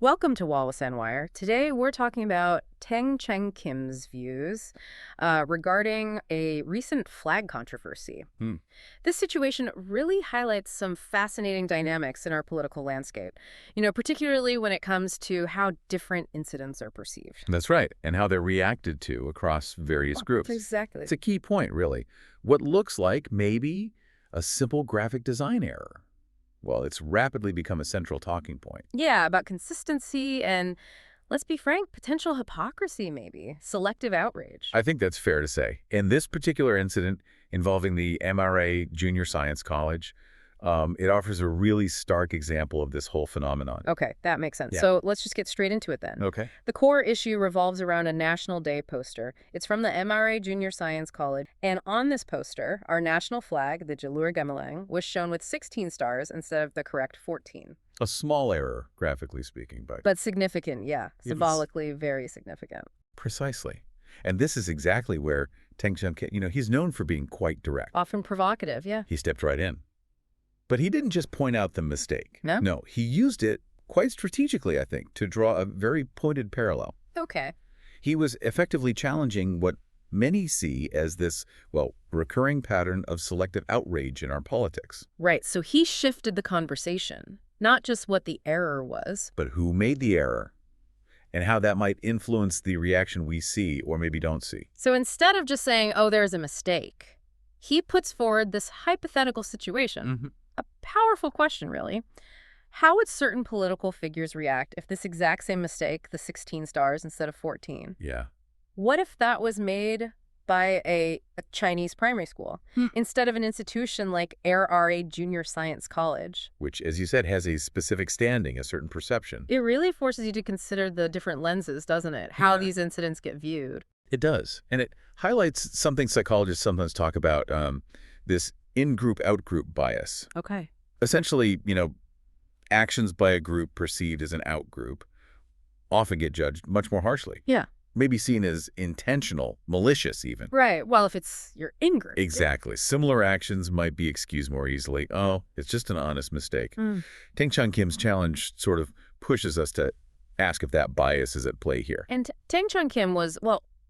Welcome to Wallace and Wire. Today we're talking about Teng Khim's views regarding a recent flag controversy. Hmm. This situation really highlights some fascinating dynamics in our political landscape, particularly when it comes to how different incidents are perceived. That's right, and how they're reacted to across various groups. Exactly. It's a key point, really. What looks like maybe a simple graphic design error. Well, it's rapidly become a central talking point. Yeah, about consistency and, let's be frank, potential hypocrisy maybe, selective outrage. I think that's fair to say. In this particular incident involving the MRA Junior Science College, it offers a really stark example of this whole phenomenon. Okay, that makes sense. Yeah. So let's just get straight into it then. Okay. The core issue revolves around a National Day poster. It's from the MRA Junior Science College, and on this poster, our national flag, the Jalur Gemilang, was shown with 16 stars instead of the correct 14. A small error, graphically speaking, But significant, yeah. It is. Symbolically very significant. Precisely. And this is exactly where Teng Khim, he's known for being quite direct. Often provocative, yeah. He stepped right in. But he didn't just point out the mistake. No? No, he used it quite strategically, I think, to draw a very pointed parallel. Okay. He was effectively challenging what many see as this, recurring pattern of selective outrage in our politics. Right, so he shifted the conversation, not just what the error was. But who made the error? And how that might influence the reaction we see or maybe don't see. So instead of just saying, oh, there's a mistake, he puts forward this hypothetical situation. A powerful question, really. How would certain political figures react if this exact same mistake, the 16 stars instead of 14? Yeah. What if that was made by a Chinese primary school instead of an institution like RRA Junior Science College? Which, as you said, has a specific standing, a certain perception. It really forces you to consider the different lenses, doesn't it? How Yeah. these incidents get viewed. It does. And it highlights something psychologists sometimes talk about, this in-group, out-group bias. Okay. Essentially, actions by a group perceived as an out-group often get judged much more harshly. Yeah. Maybe seen as intentional, malicious even. Right. Well, if it's your in-group. Exactly. Similar actions might be excused more easily. Oh, it's just an honest mistake. Teng Khim's challenge sort of pushes us to ask if that bias is at play here. And Teng Khim was,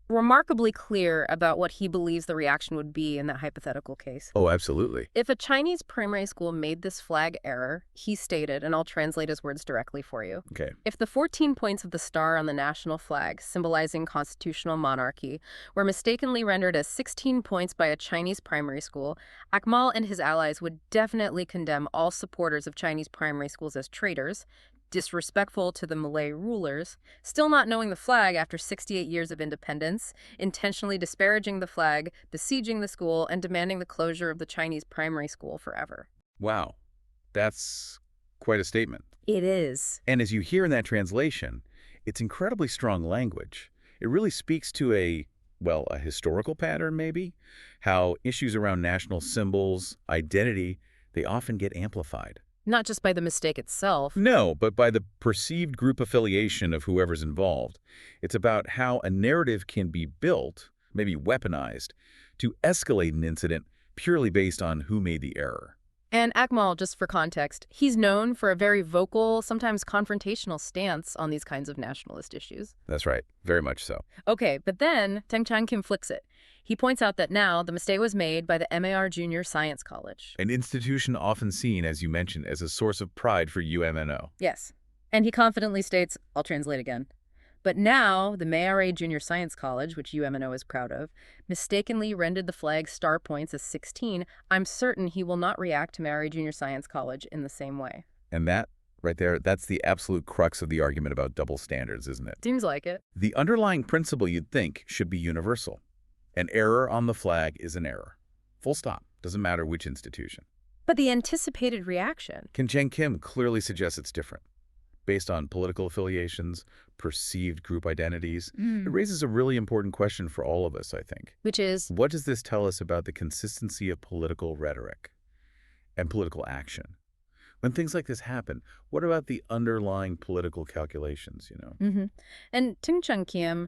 remarkably clear about what he believes the reaction would be in that hypothetical case. Oh, absolutely. If a Chinese primary school made this flag error, he stated, and I'll translate his words directly for you. Okay. If the 14 points of the star on the national flag, symbolizing constitutional monarchy, were mistakenly rendered as 16 points by a Chinese primary school, Akmal and his allies would definitely condemn all supporters of Chinese primary schools as traitors, disrespectful to the Malay rulers, still not knowing the flag after 68 years of independence, intentionally disparaging the flag, besieging the school, and demanding the closure of the Chinese primary school forever. Wow. That's quite a statement. It is. And as you hear in that translation, it's incredibly strong language. It really speaks to a historical pattern maybe, how issues around national symbols, identity, they often get amplified. Not just by the mistake itself. No, but by the perceived group affiliation of whoever's involved. It's about how a narrative can be built, maybe weaponized, to escalate an incident purely based on who made the error. And Akmal, just for context, he's known for a very vocal, sometimes confrontational stance on these kinds of nationalist issues. That's right. Very much so. Okay, but then Teng Khim flicks it. He points out that now the mistake was made by the MAR Junior Science College. An institution often seen, as you mentioned, as a source of pride for UMNO. Yes. And he confidently states, I'll translate again. But now, the MARA Junior Science College, which UMNO is proud of, mistakenly rendered the flag's star points as 16. I'm certain he will not react to MARA Junior Science College in the same way. And that, right there, that's the absolute crux of the argument about double standards, isn't it? Seems like it. The underlying principle you'd think should be universal. An error on the flag is an error. Full stop. Doesn't matter which institution. But the anticipated reaction. Teng Khim clearly suggests it's different. Based on political affiliations, perceived group identities, it raises a really important question for all of us, I think. Which is? What does this tell us about the consistency of political rhetoric and political action? When things like this happen, what about the underlying political calculations, And Teng Khim,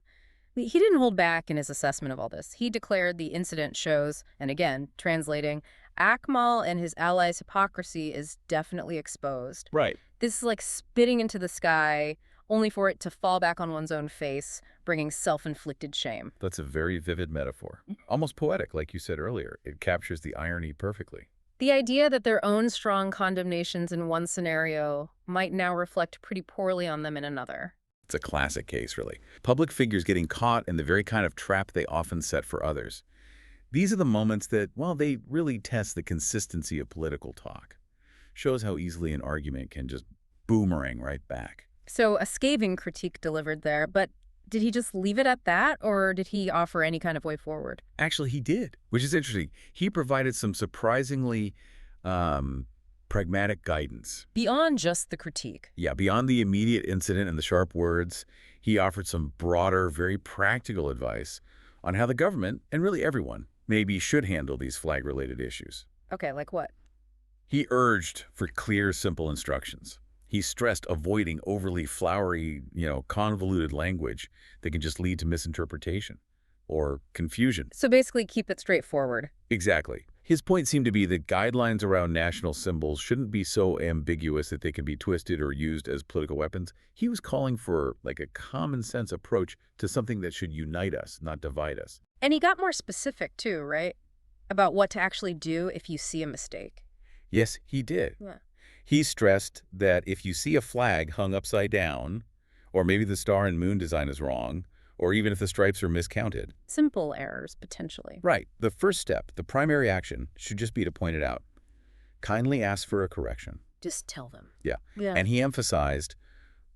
he didn't hold back in his assessment of all this. He declared the incident shows, and again, translating, Akmal and his allies' hypocrisy is definitely exposed. Right. This is like spitting into the sky only for it to fall back on one's own face, bringing self-inflicted shame. That's a very vivid metaphor. Almost poetic, like you said earlier. It captures the irony perfectly. The idea that their own strong condemnations in one scenario might now reflect pretty poorly on them in another. It's a classic case, really. Public figures getting caught in the very kind of trap they often set for others. These are the moments that, well, they really test the consistency of political talk. Shows how easily an argument can just boomerang right back. So a scathing critique delivered there, but did he just leave it at that, or did he offer any kind of way forward? Actually, he did, which is interesting. He provided some surprisingly pragmatic guidance. Beyond just the critique. Yeah, beyond the immediate incident and the sharp words, he offered some broader, very practical advice on how the government, and really everyone, maybe should handle these flag-related issues. Okay, like what? He urged for clear, simple instructions. He stressed avoiding overly flowery, convoluted language that can just lead to misinterpretation or confusion. So basically keep it straightforward. Exactly. His point seemed to be that guidelines around national symbols shouldn't be so ambiguous that they can be twisted or used as political weapons. He was calling for, like, a common sense approach to something that should unite us, not divide us. And he got more specific too, right? About what to actually do if you see a mistake. Yes, he did. Yeah. He stressed that if you see a flag hung upside down, or maybe the star and moon design is wrong, or even if the stripes are miscounted. Simple errors, potentially. Right. The first step, the primary action, should just be to point it out. Kindly ask for a correction. Just tell them. Yeah. Yeah. And he emphasized,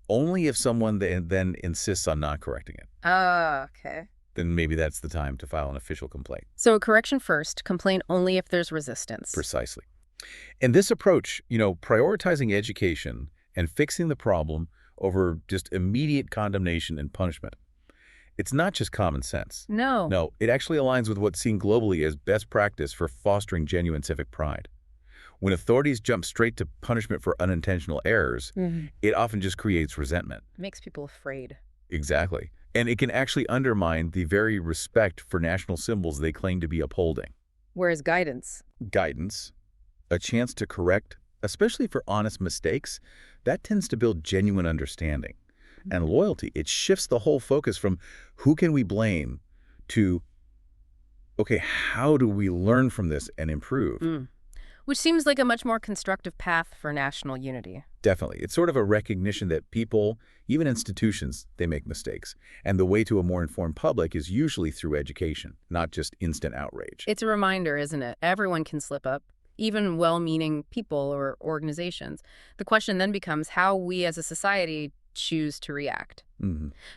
only if someone then insists on not correcting it. Ah, okay. Then maybe that's the time to file an official complaint. So correction first, complain only if there's resistance. Precisely. And this approach, prioritizing education and fixing the problem over just immediate condemnation and punishment, it's not just common sense. No. No, it actually aligns with what's seen globally as best practice for fostering genuine civic pride. When authorities jump straight to punishment for unintentional errors, it often just creates resentment. Makes people afraid. Exactly. And it can actually undermine the very respect for national symbols they claim to be upholding. Whereas guidance. Guidance, a chance to correct, especially for honest mistakes, that tends to build genuine understanding. And loyalty, it shifts the whole focus from who can we blame to, okay, how do we learn from this and improve? Which seems like a much more constructive path for national unity. Definitely. It's sort of a recognition that people, even institutions, they make mistakes. And the way to a more informed public is usually through education, not just instant outrage. It's a reminder, isn't it? Everyone can slip up, even well-meaning people or organizations. The question then becomes how we as a society choose to react.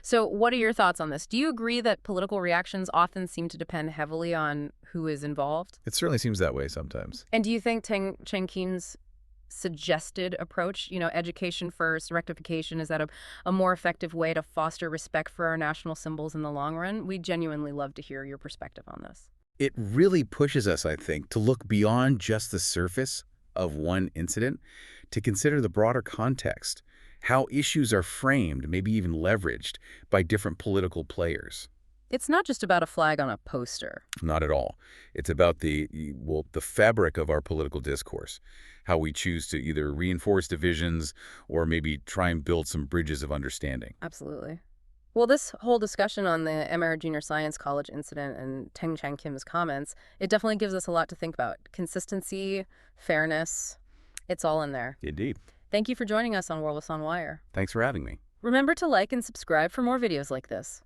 So what are your thoughts on this? Do you agree that political reactions often seem to depend heavily on who is involved? It certainly seems that way sometimes. And do you think Chang Khim's suggested approach, education first, rectification, is that a more effective way to foster respect for our national symbols in the long run? We'd genuinely love to hear your perspective on this. It really pushes us, I think, to look beyond just the surface of one incident, to consider the broader context, how issues are framed, maybe even leveraged by different political players. It's not just about a flag on a poster. Not at all. It's about the fabric of our political discourse, how we choose to either reinforce divisions or maybe try and build some bridges of understanding. Absolutely. Well, this whole discussion on the MR Junior Science College incident and Chang Khim's comments, it definitely gives us a lot to think about. Consistency, fairness, it's all in there. Indeed. Thank you for joining us on World on Wire. Thanks for having me. Remember to like and subscribe for more videos like this.